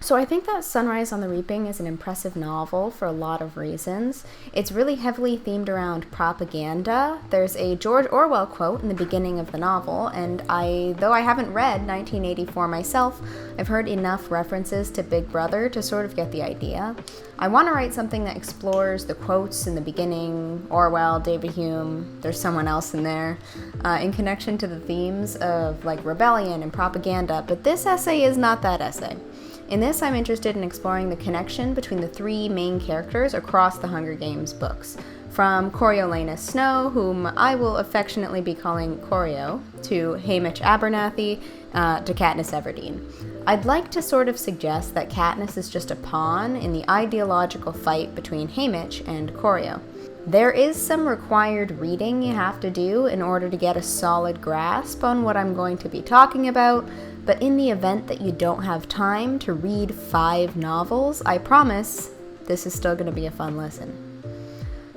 So I think that Sunrise on the Reaping is an impressive novel for a lot of reasons. It's really heavily themed around propaganda. There's a George Orwell quote in the beginning of the novel, and though I haven't read 1984 myself, I've heard enough references to Big Brother to sort of get the idea. I want to write something that explores the quotes in the beginning, Orwell, David Hume, there's someone else in there, in connection to the themes of like rebellion and propaganda, but this essay is not that essay. In this, I'm interested in exploring the connection between the three main characters across the Hunger Games books, from Coriolanus Snow, whom I will affectionately be calling Corio, to Haymitch Abernathy, to Katniss Everdeen. I'd like to sort of suggest that Katniss is just a pawn in the ideological fight between Haymitch and Corio. There is some required reading you have to do in order to get a solid grasp on what I'm going to be talking about, but in the event that you don't have time to read 5 novels, I promise this is still going to be a fun listen.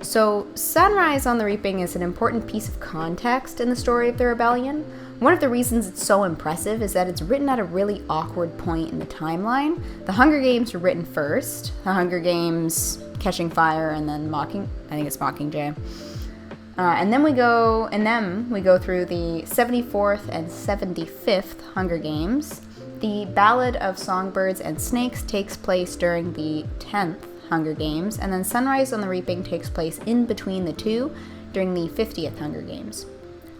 So, Sunrise on the Reaping is an important piece of context in the story of the rebellion. One of the reasons it's so impressive is that it's written at a really awkward point in the timeline. The Hunger Games were written first. The Hunger Games, Catching Fire, and then Mockingjay. And then we go through the 74th and 75th Hunger Games. The Ballad of Songbirds and Snakes takes place during the 10th Hunger Games, and then Sunrise on the Reaping takes place in between the two during the 50th Hunger Games.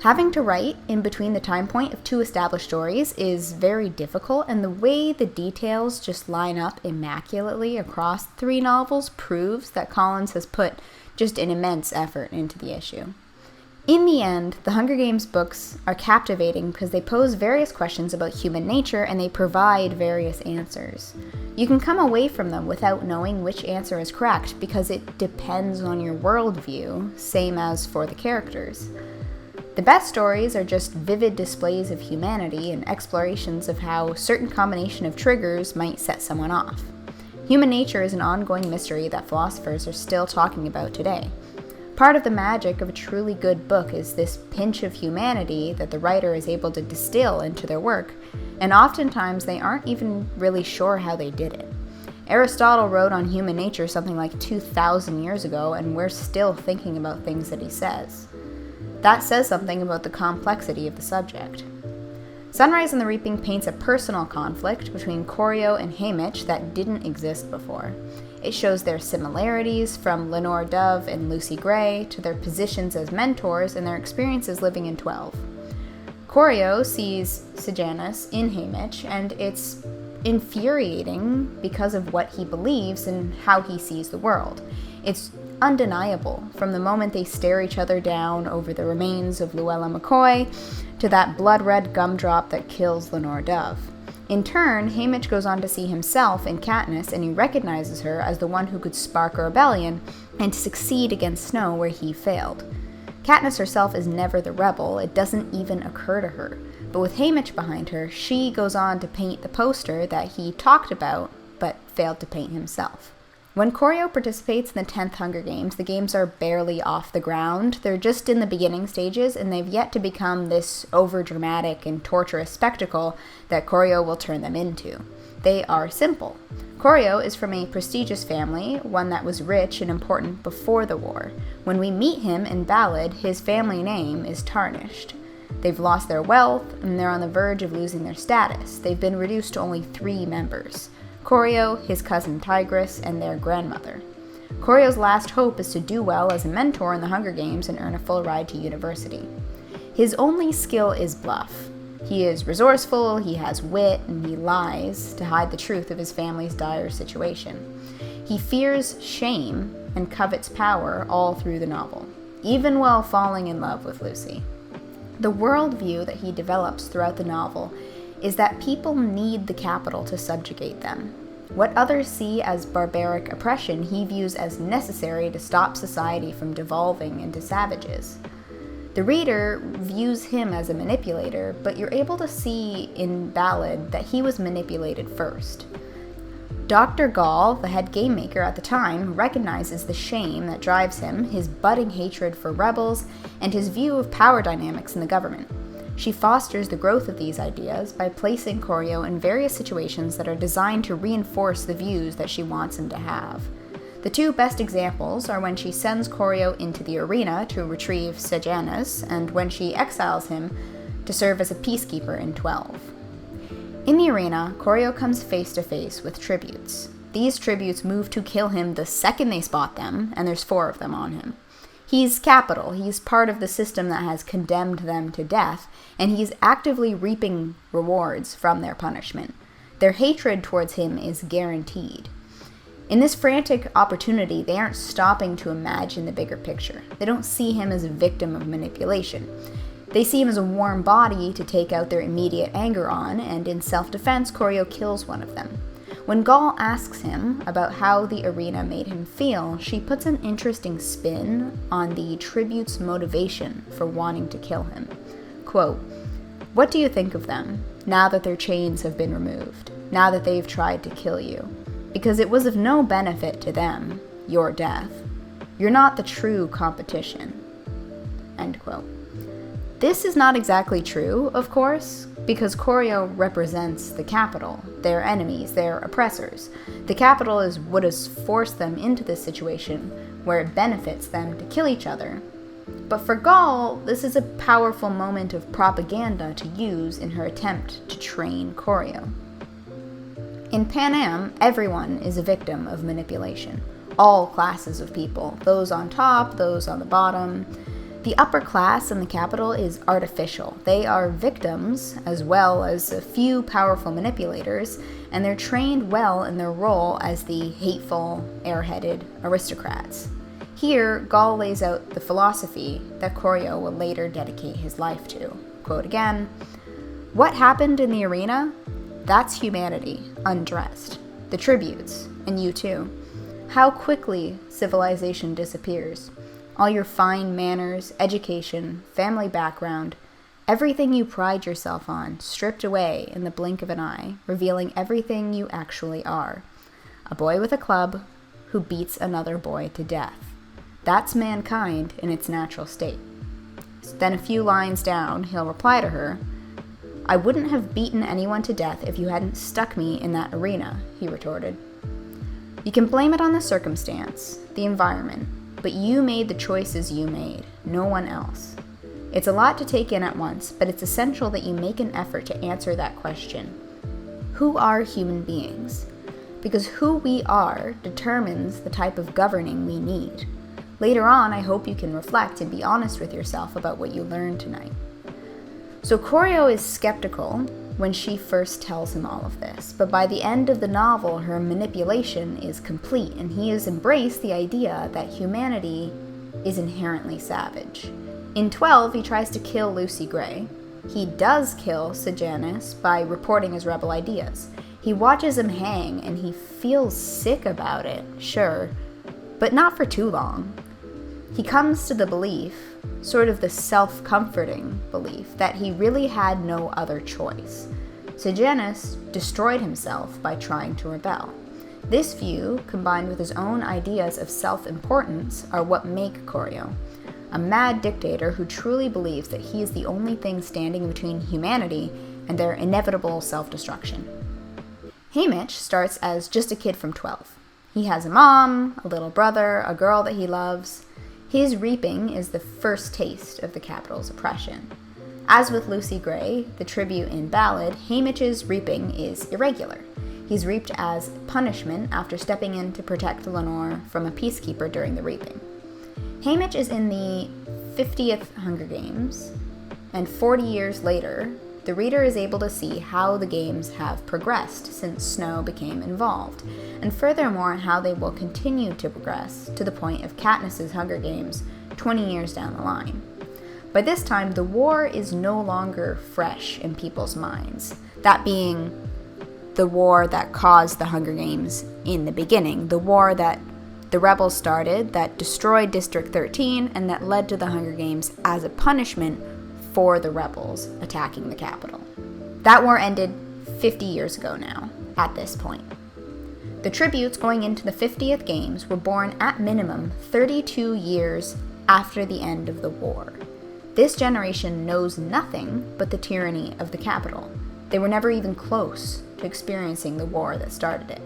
Having to write in between the time point of 2 established stories is very difficult, and the way the details just line up immaculately across 3 novels proves that Collins has put just an immense effort into the issue. In the end, the Hunger Games books are captivating because they pose various questions about human nature and they provide various answers. You can come away from them without knowing which answer is correct because it depends on your worldview, same as for the characters. The best stories are just vivid displays of humanity and explorations of how a certain combination of triggers might set someone off. Human nature is an ongoing mystery that philosophers are still talking about today. Part of the magic of a truly good book is this pinch of humanity that the writer is able to distill into their work, and oftentimes they aren't even really sure how they did it. Aristotle wrote on human nature something like 2,000 years ago, and we're still thinking about things that he says. That says something about the complexity of the subject. Sunrise on the Reaping paints a personal conflict between Corio and Haymitch that didn't exist before. It shows their similarities, from Lenore Dove and Lucy Gray to their positions as mentors and their experiences living in 12. Corio sees Sejanus in Haymitch, and it's infuriating because of what he believes and how he sees the world. It's undeniable from the moment they stare each other down over the remains of Luella McCoy to that blood-red gumdrop that kills Lenore Dove. In turn, Haymitch goes on to see himself in Katniss, and he recognizes her as the one who could spark a rebellion and succeed against Snow where he failed. Katniss herself is never the rebel, it doesn't even occur to her. But with Haymitch behind her, she goes on to paint the poster that he talked about but failed to paint himself. When Corio participates in the 10th Hunger Games, the games are barely off the ground. They're just in the beginning stages, and they've yet to become this overdramatic and torturous spectacle that Corio will turn them into. They are simple. Corio is from a prestigious family, one that was rich and important before the war. When we meet him in Ballad, his family name is tarnished. They've lost their wealth, and they're on the verge of losing their status. They've been reduced to only 3 members: Corio, his cousin Tigris, and their grandmother. Corio's last hope is to do well as a mentor in the Hunger Games and earn a full ride to university. His only skill is bluff. He is resourceful, he has wit, and he lies to hide the truth of his family's dire situation. He fears shame and covets power all through the novel, even while falling in love with Lucy. The worldview that he develops throughout the novel is that people need the capital to subjugate them. What others see as barbaric oppression, he views as necessary to stop society from devolving into savages. The reader views him as a manipulator, but you're able to see in Ballad that he was manipulated first. Dr. Gall, the head game maker at the time, recognizes the shame that drives him, his budding hatred for rebels, and his view of power dynamics in the government. She fosters the growth of these ideas by placing Koryo in various situations that are designed to reinforce the views that she wants him to have. The two best examples are when she sends Koryo into the arena to retrieve Sejanus, and when she exiles him to serve as a peacekeeper in 12. In the arena, Koryo comes face to face with tributes. These tributes move to kill him the second they spot them, and there's 4 of them on him. He's capital, he's part of the system that has condemned them to death, and he's actively reaping rewards from their punishment. Their hatred towards him is guaranteed. In this frantic opportunity, they aren't stopping to imagine the bigger picture. They don't see him as a victim of manipulation. They see him as a warm body to take out their immediate anger on, and in self-defense, Koryo kills one of them. When Gall asks him about how the arena made him feel, she puts an interesting spin on the tribute's motivation for wanting to kill him. Quote, "What do you think of them, now that their chains have been removed, now that they've tried to kill you? Because it was of no benefit to them, your death. You're not the true competition." End quote. This is not exactly true, of course, because Koryo represents the capital, their enemies, their oppressors. The capital is what has forced them into this situation where it benefits them to kill each other. But for Gall, this is a powerful moment of propaganda to use in her attempt to train Koryo. In Pan Am, everyone is a victim of manipulation. All classes of people, those on top, those on the bottom. The upper class in the capital is artificial. They are victims, as well as a few powerful manipulators, and they're trained well in their role as the hateful, airheaded aristocrats. Here, Gall lays out the philosophy that Koryo will later dedicate his life to. Quote again, "What happened in the arena? That's humanity, undressed. The tributes, and you too. How quickly civilization disappears. All your fine manners, education, family background, everything you pride yourself on, stripped away in the blink of an eye, revealing everything you actually are. A boy with a club who beats another boy to death. That's mankind in its natural state." Then a few lines down, he'll reply to her, "I wouldn't have beaten anyone to death if you hadn't stuck me in that arena," he retorted. You can blame it on the circumstance, the environment, but you made the choices you made, no one else. It's a lot to take in at once, but it's essential that you make an effort to answer that question. Who are human beings? Because who we are determines the type of governing we need. Later on, I hope you can reflect and be honest with yourself about what you learned tonight. So Koryo is skeptical when she first tells him all of this, but by the end of the novel, her manipulation is complete, and he has embraced the idea that humanity is inherently savage. In 12, he tries to kill Lucy Gray. He does kill Sejanus by reporting his rebel ideas. He watches him hang, and he feels sick about it, sure, but not for too long. He comes to the belief, sort of the self-comforting belief, that he really had no other choice. Sejanus destroyed himself by trying to rebel. This view, combined with his own ideas of self-importance, are what make Koryo a mad dictator who truly believes that he is the only thing standing between humanity and their inevitable self-destruction. Haymitch starts as just a kid from 12. He has a mom, a little brother, a girl that he loves. His reaping is the first taste of the capital's oppression. As with Lucy Gray, the tribute in Ballad, Haymitch's reaping is irregular. He's reaped as punishment after stepping in to protect Lenore from a peacekeeper during the reaping. Haymitch is in the 50th Hunger Games, and 40 years later, the reader is able to see how the games have progressed since Snow became involved, and furthermore how they will continue to progress to the point of Katniss's Hunger Games 20 years down the line. By this time, the war is no longer fresh in people's minds, that being the war that caused the Hunger Games in the beginning, the war that the rebels started, that destroyed District 13, and that led to the Hunger Games as a punishment for the rebels attacking the capital. That war ended 50 years ago now, at this point. The tributes going into the 50th Games were born at minimum 32 years after the end of the war. This generation knows nothing but the tyranny of the capital. They were never even close to experiencing the war that started it.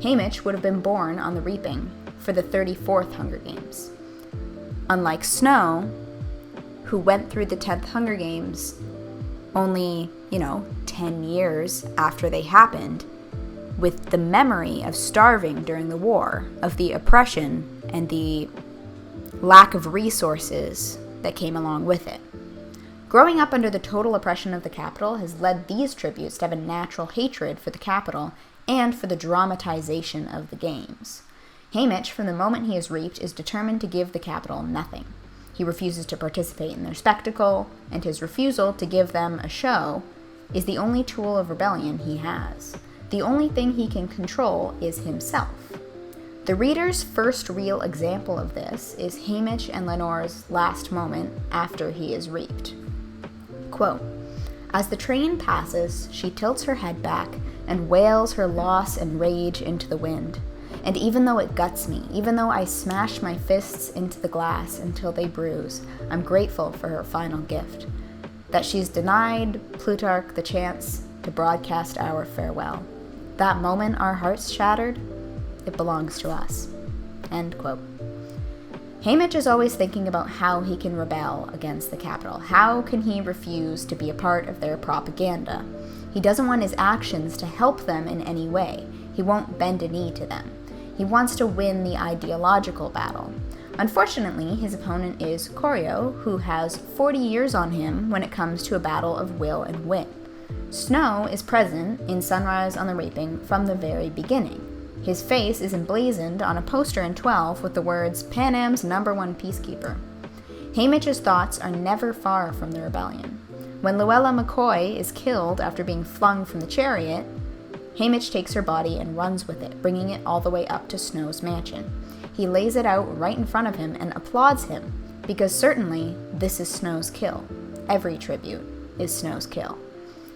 Haymitch would have been born on the Reaping for the 34th Hunger Games. Unlike Snow, who went through the 10th Hunger Games only, 10 years after they happened, with the memory of starving during the war, of the oppression and the lack of resources that came along with it. Growing up under the total oppression of the capital has led these tributes to have a natural hatred for the capital and for the dramatization of the games. Haymitch, from the moment he is reaped, is determined to give the capital nothing. He refuses to participate in their spectacle, and his refusal to give them a show is the only tool of rebellion he has. The only thing he can control is himself. The reader's first real example of this is Haymitch and Lenore's last moment after he is reaped. Quote, "As the train passes, she tilts her head back and wails her loss and rage into the wind. And even though it guts me, even though I smash my fists into the glass until they bruise, I'm grateful for her final gift. That she's denied Plutarch the chance to broadcast our farewell. That moment our hearts shattered, it belongs to us." End quote. Haymitch is always thinking about how he can rebel against the capital. How can he refuse to be a part of their propaganda? He doesn't want his actions to help them in any way. He won't bend a knee to them. He wants to win the ideological battle. Unfortunately, his opponent is Corio, who has 40 years on him when it comes to a battle of will and wit. Snow is present in Sunrise on the Reaping from the very beginning. His face is emblazoned on a poster in 12 with the words, "Pan Am's #1 peacekeeper." Haymitch's thoughts are never far from the rebellion. When Luella McCoy is killed after being flung from the chariot, Haymitch takes her body and runs with it, bringing it all the way up to Snow's mansion. He lays it out right in front of him and applauds him, because certainly this is Snow's kill. Every tribute is Snow's kill.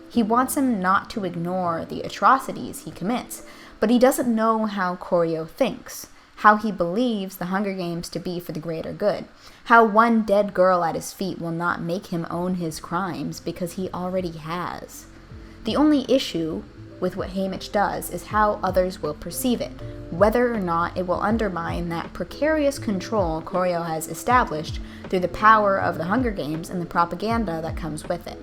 He wants him not to ignore the atrocities he commits, but he doesn't know how Corio thinks, how he believes the Hunger Games to be for the greater good, how one dead girl at his feet will not make him own his crimes because he already has. The only issue with what Haymitch does is how others will perceive it, whether or not it will undermine that precarious control Corio has established through the power of the Hunger Games and the propaganda that comes with it.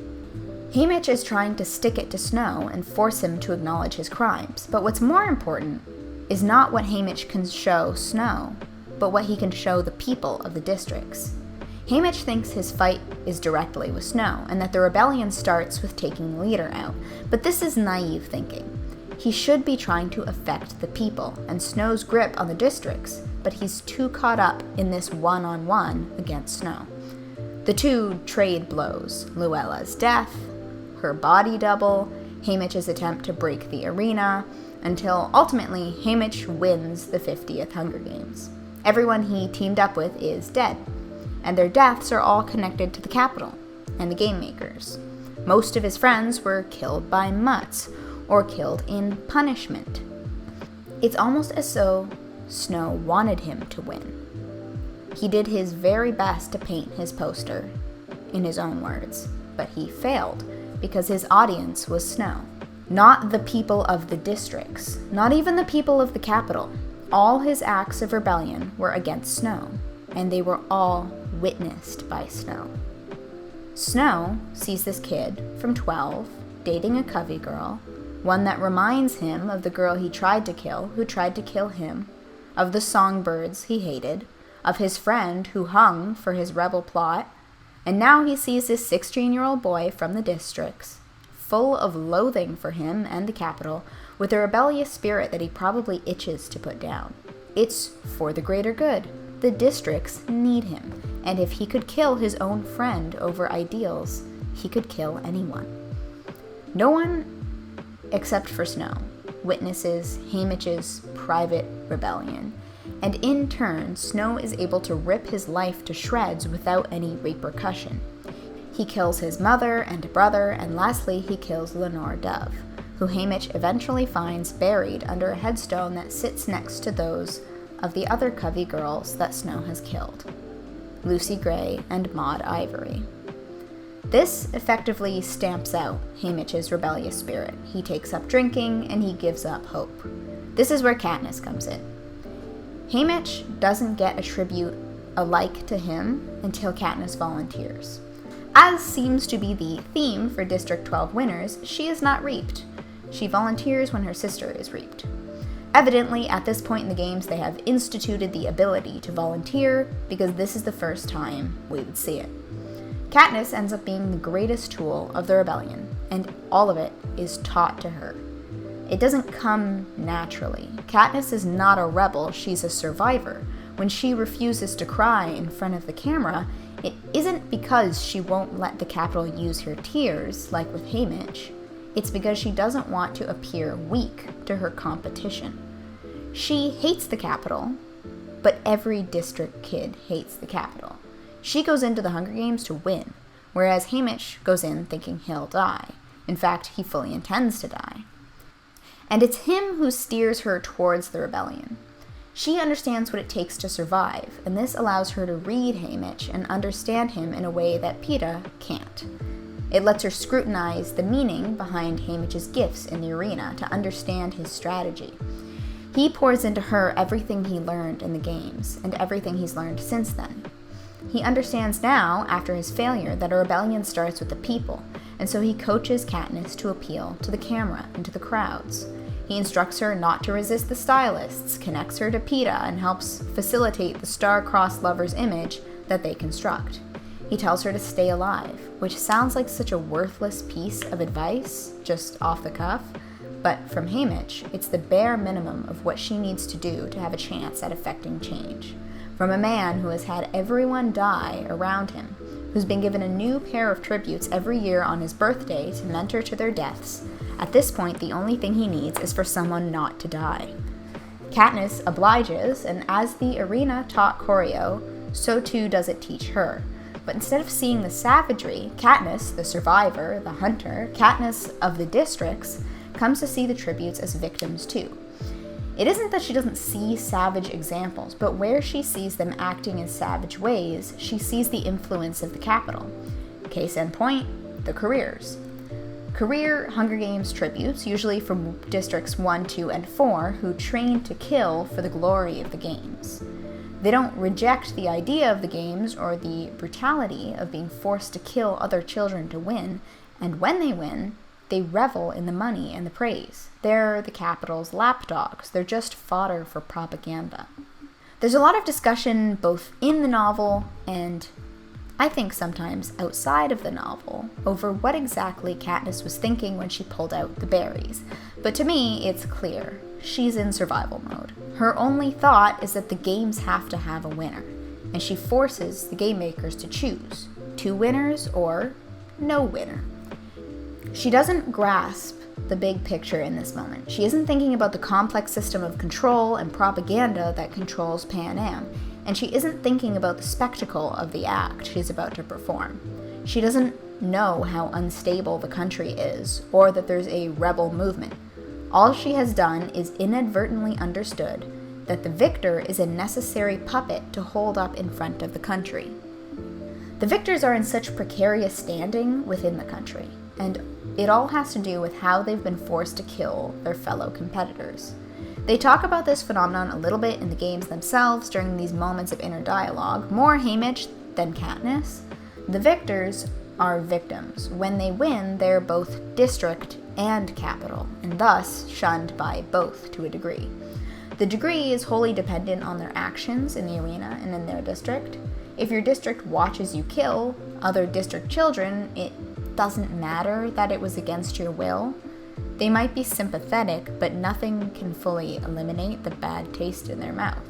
Haymitch is trying to stick it to Snow and force him to acknowledge his crimes, but what's more important is not what Haymitch can show Snow, but what he can show the people of the districts. Haymitch thinks his fight is directly with Snow, and that the rebellion starts with taking the leader out, but this is naive thinking. He should be trying to affect the people and Snow's grip on the districts, but he's too caught up in this one-on-one against Snow. The two trade blows: Luella's death, her body double, Haymitch's attempt to break the arena, until ultimately Haymitch wins the 50th Hunger Games. Everyone he teamed up with is dead, and their deaths are all connected to the capital and the game makers. Most of his friends were killed by mutts, or killed in punishment. It's almost as though Snow wanted him to win. He did his very best to paint his poster, in his own words, but he failed because his audience was Snow. Not the people of the districts, not even the people of the capital. All his acts of rebellion were against Snow, and they were all witnessed by Snow. Snow sees this kid from 12 dating a Covey girl, one that reminds him of the girl he tried to kill, who tried to kill him, of the Songbirds he hated, of his friend who hung for his rebel plot, and now he sees this 16-year-old boy from the districts, full of loathing for him and the capital, with a rebellious spirit that he probably itches to put down. It's for the greater good. The districts need him, and if he could kill his own friend over ideals, he could kill anyone. No one, except for Snow, witnesses Haymitch's private rebellion, and in turn, Snow is able to rip his life to shreds without any repercussion. He kills his mother and brother, and lastly, he kills Lenore Dove, who Haymitch eventually finds buried under a headstone that sits next to those of the other Covey girls that Snow has killed, Lucy Gray and Maud Ivory. This effectively stamps out Haymitch's rebellious spirit. He takes up drinking and he gives up hope. This is where Katniss comes in. Haymitch doesn't get a tribute alike to him until Katniss volunteers. As seems to be the theme for District 12 winners, she is not reaped. She volunteers when her sister is reaped. Evidently, at this point in the games, they have instituted the ability to volunteer because this is the first time we would see it. Katniss ends up being the greatest tool of the rebellion, and all of it is taught to her. It doesn't come naturally. Katniss is not a rebel, she's a survivor. When she refuses to cry in front of the camera, it isn't because she won't let the Capitol use her tears, like with Haymitch. It's because she doesn't want to appear weak to her competition. She hates the Capitol, but every district kid hates the Capitol. She goes into the Hunger Games to win, whereas Haymitch goes in thinking he'll die. In fact, he fully intends to die. And it's him who steers her towards the rebellion. She understands what it takes to survive, and this allows her to read Haymitch and understand him in a way that Peeta can't. It lets her scrutinize the meaning behind Haymitch's gifts in the arena to understand his strategy. He pours into her everything he learned in the games, and everything he's learned since then. He understands now, after his failure, that a rebellion starts with the people, and so he coaches Katniss to appeal to the camera and to the crowds. He instructs her not to resist the stylists, connects her to Peeta, and helps facilitate the star-crossed lover's image that they construct. He tells her to stay alive, which sounds like such a worthless piece of advice, just off the cuff, but from Haymitch, it's the bare minimum of what she needs to do to have a chance at effecting change. From a man who has had everyone die around him, who's been given a new pair of tributes every year on his birthday to mentor to their deaths, at this point the only thing he needs is for someone not to die. Katniss obliges, and as the arena taught choreo, so too does it teach her. But instead of seeing the savagery, Katniss, the survivor, the hunter, Katniss of the districts, comes to see the tributes as victims too. It isn't that she doesn't see savage examples, but where she sees them acting in savage ways, she sees the influence of the Capitol. Case in point, the careers. Career Hunger Games tributes, usually from Districts 1, 2, and 4, who train to kill for the glory of the games. They don't reject the idea of the games or the brutality of being forced to kill other children to win, and when they win, they revel in the money and the praise. They're the Capitol's lapdogs. They're just fodder for propaganda. There's a lot of discussion both in the novel and, I think sometimes outside of the novel, over what exactly Katniss was thinking when she pulled out the berries. But to me, it's clear. She's in survival mode. Her only thought is that the games have to have a winner, and she forces the game makers to choose 2 winners or no winner. She doesn't grasp the big picture in this moment. She isn't thinking about the complex system of control and propaganda that controls Pan Am, and she isn't thinking about the spectacle of the act she's about to perform. She doesn't know how unstable the country is, or that there's a rebel movement. All she has done is inadvertently understood that the victor is a necessary puppet to hold up in front of the country. The victors are in such precarious standing within the country, and it all has to do with how they've been forced to kill their fellow competitors. They talk about this phenomenon a little bit in the games themselves during these moments of inner dialogue, more Haymitch than Katniss. The victors are victims. When they win, they're both district and capital, and thus shunned by both to a degree. The degree is wholly dependent on their actions in the arena and in their district. If your district watches you kill other district children, it doesn't matter that it was against your will. They might be sympathetic, but nothing can fully eliminate the bad taste in their mouth,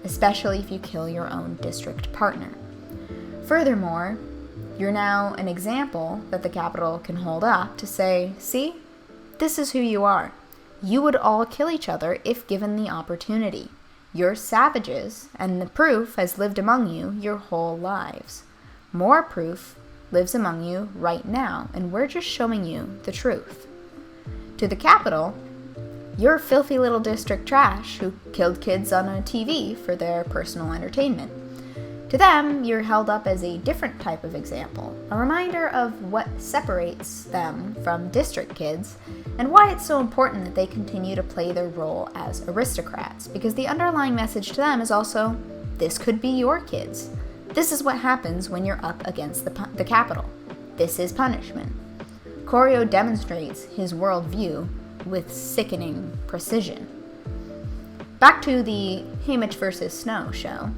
especially if you kill your own district partner. Furthermore, you're now an example that the Capitol can hold up to say, see, this is who you are. You would all kill each other if given the opportunity. You're savages, and the proof has lived among you your whole lives. More proof lives among you right now, and we're just showing you the truth. To the Capitol, you're filthy little district trash who killed kids on a TV for their personal entertainment. To them, you're held up as a different type of example, a reminder of what separates them from district kids, and why it's so important that they continue to play their role as aristocrats, because the underlying message to them is also, this could be your kids. This is what happens when you're up against the capital. This is punishment. Corio demonstrates his worldview with sickening precision. Back to the Haymitch versus Snow show.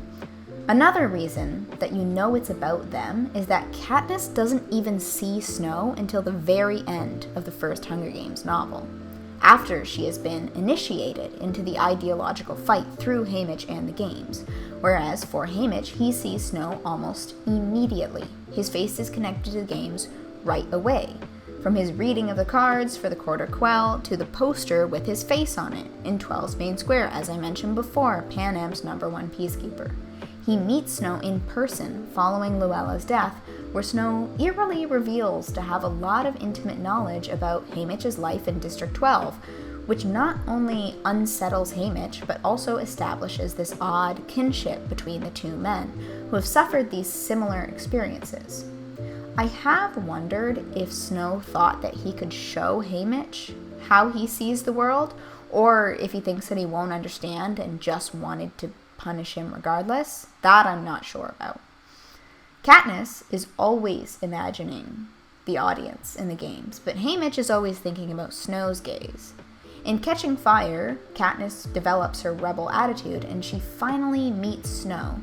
Another reason that you know it's about them is that Katniss doesn't even see Snow until the very end of the first Hunger Games novel, after she has been initiated into the ideological fight through Haymitch and the games, whereas for Haymitch, he sees Snow almost immediately. His face is connected to the games right away, from his reading of the cards for the Quarter Quell to the poster with his face on it in 12's main square, as I mentioned before, Pan Am's #1 peacekeeper. He meets Snow in person following Luella's death, where Snow eerily reveals to have a lot of intimate knowledge about Haymitch's life in District 12, which not only unsettles Haymitch, but also establishes this odd kinship between the two men, who have suffered these similar experiences. I have wondered if Snow thought that he could show Haymitch how he sees the world, or if he thinks that he won't understand and just wanted to punish him regardless. That I'm not sure about. Katniss is always imagining the audience in the games, but Haymitch is always thinking about Snow's gaze. In Catching Fire, Katniss develops her rebel attitude and she finally meets Snow,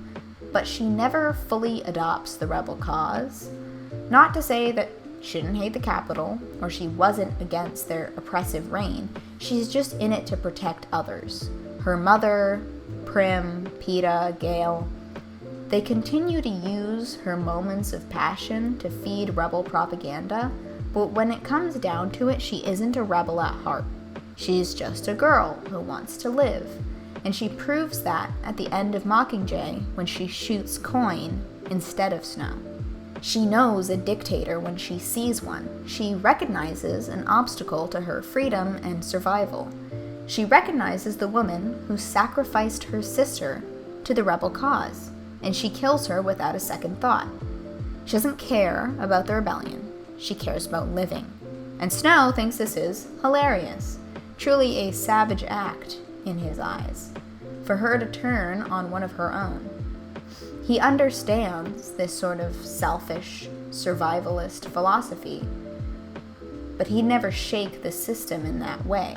but she never fully adopts the rebel cause. Not to say that she didn't hate the Capitol, or she wasn't against their oppressive reign, she's just in it to protect others. Her mother, Prim, Peeta, Gale, they continue to use her moments of passion to feed rebel propaganda, but when it comes down to it, she isn't a rebel at heart. She's just a girl who wants to live, and she proves that at the end of Mockingjay when she shoots Coin instead of Snow. She knows a dictator when she sees one. She recognizes an obstacle to her freedom and survival. She recognizes the woman who sacrificed her sister to the rebel cause, and she kills her without a second thought. She doesn't care about the rebellion. She cares about living. And Snow thinks this is hilarious, truly a savage act in his eyes, for her to turn on one of her own. He understands this sort of selfish, survivalist philosophy, but he'd never shake the system in that way.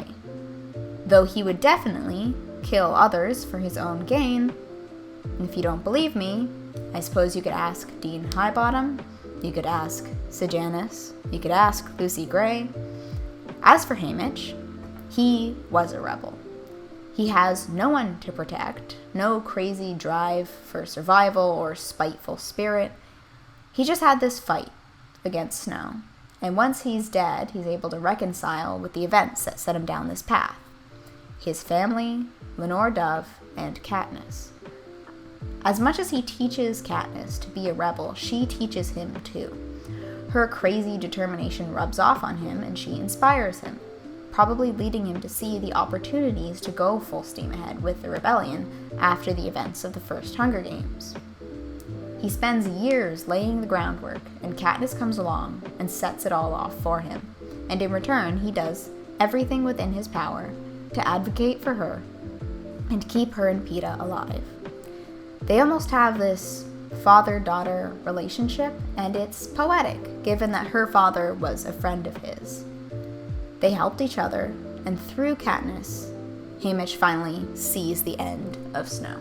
Though he would definitely kill others for his own gain. And if you don't believe me, I suppose you could ask Dean Highbottom, you could ask Sejanus, you could ask Lucy Gray. As for Haymitch, he was a rebel. He has no one to protect, no crazy drive for survival or spiteful spirit. He just had this fight against Snow. And once he's dead, he's able to reconcile with the events that set him down this path. His family, Lenore Dove, and Katniss. As much as he teaches Katniss to be a rebel, she teaches him too. Her crazy determination rubs off on him and she inspires him, probably leading him to see the opportunities to go full steam ahead with the rebellion after the events of the first Hunger Games. He spends years laying the groundwork, and Katniss comes along and sets it all off for him, and in return he does everything within his power to advocate for her and keep her and Peeta alive. They almost have this father-daughter relationship, and it's poetic, given that her father was a friend of his. They helped each other, and through Katniss, Haymitch finally sees the end of Snow.